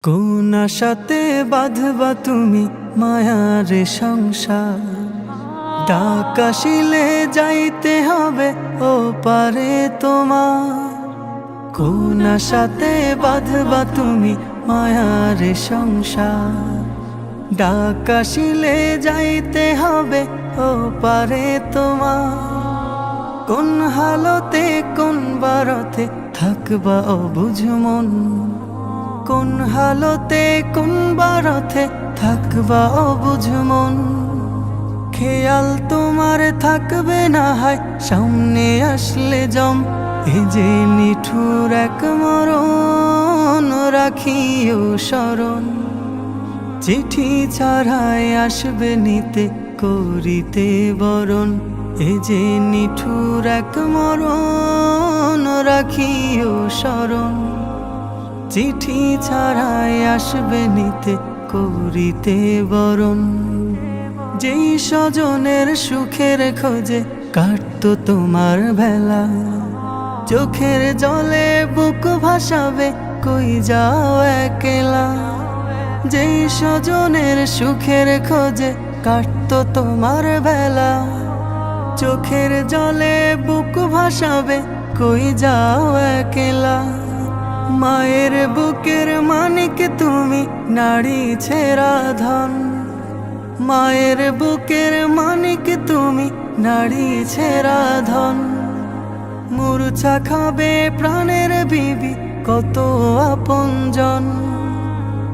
কোন আশাতে বাঁধবা তুমি মায়ার সংসার, ডাক আসিলে যাইতে হবে ও পারে তোমার। কোন আশাতে বাঁধবা তুমি মায়ার সংসার, ডাক আসিলে যাইতে হবে ও পারে তোমার। কোন হালতে কোন বারতে থাকবা অবুঝ মন, কোন হালতে কোন বারতে থাকবা অবুঝ মন। খেয়াল তোমার থাকবে না হয় সামনে আসলে জম, এ যে নিঠুর এক মরণ রাখিও স্মরণ। চিঠি ছাড়াই আসবে নিতে করিতে বরণ, এ যে নিঠুর এক মরণ রাখিও স্মরণ। চিঠি ছাড়াই আসবে নিতে করিতে বরণ। যেই স্বজনের সুখের খোঁজে কাটতো তোমার বেলা, চোখের জলে বুক ভাসাবে কই যাও একলা। যেই স্বজনের সুখের খোঁজে কাটতো তোমার বেলা, চোখের জলে বুক ভাসাবে কই যাও একলা। মায়ের বুকের মানিক তুমি নারী ছেঁড়া ধন, মায়ের বুকের মানিক তুমি নারী ছেঁড়া ধন। মূর্ছা খাবে প্রাণের বিবি কত আপনজন,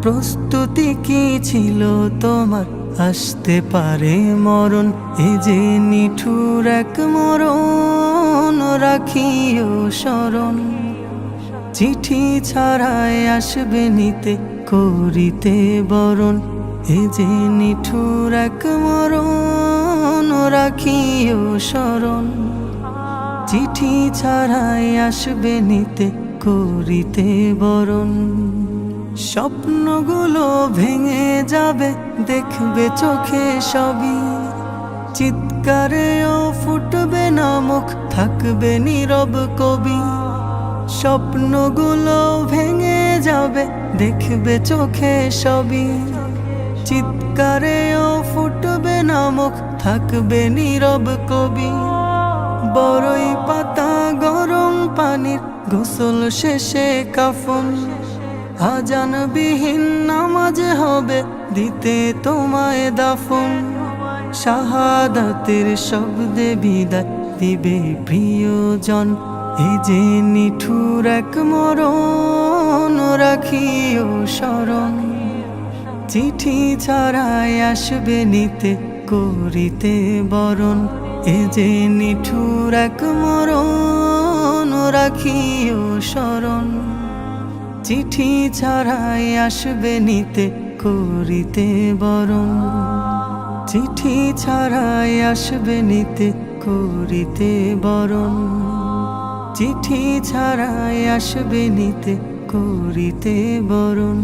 প্রস্তুতি কি ছিল তোমার আসতে পারে মরণ। এ যে নিঠুর এক মরণ রাখিও স্মরণ। চিঠি ছাড়াই আসবে নিতে করিতে বরণ, এ যে নিঠুর এক মরণ রাখিও স্মরণ। চিঠি ছাড়াই আসবে নিতে করিতে বরণ। স্বপ্নগুলো ভেঙে যাবে দেখবে চোখে সবই, চিৎকারেও ফুটবে না মুখ থাকবে নীরব কবি। স্বপ্নগুলো ভেঙে যাবে দেখবে চোখে সবই, চিৎকারেও ফুটবে না মুখ থাকবে নীরব কবি। বড়ই পাতা গরম পানির গোসল শেষে কাফন, আজানবিহীন নামাজ হবে দিতে তোমায় দাফন। শাহাদাতের শব্দে বিদায় দিবে প্রিয়জন, এ যে নিঠুর এক মরণ রাখিও স্মরণ। চিঠি ছাড়াই আসবে নিতে করিতে বরণ, এ যে নিঠুর এক মরণ রাখিও স্মরণ। চিঠি ছাড়াই আসবে নিতে করিতে বরণ, চিঠি ছাড়াই আসবে নিতে করিতে বরণ। চিঠি ছাড়াই আসবে নিতে করিতে বরণ।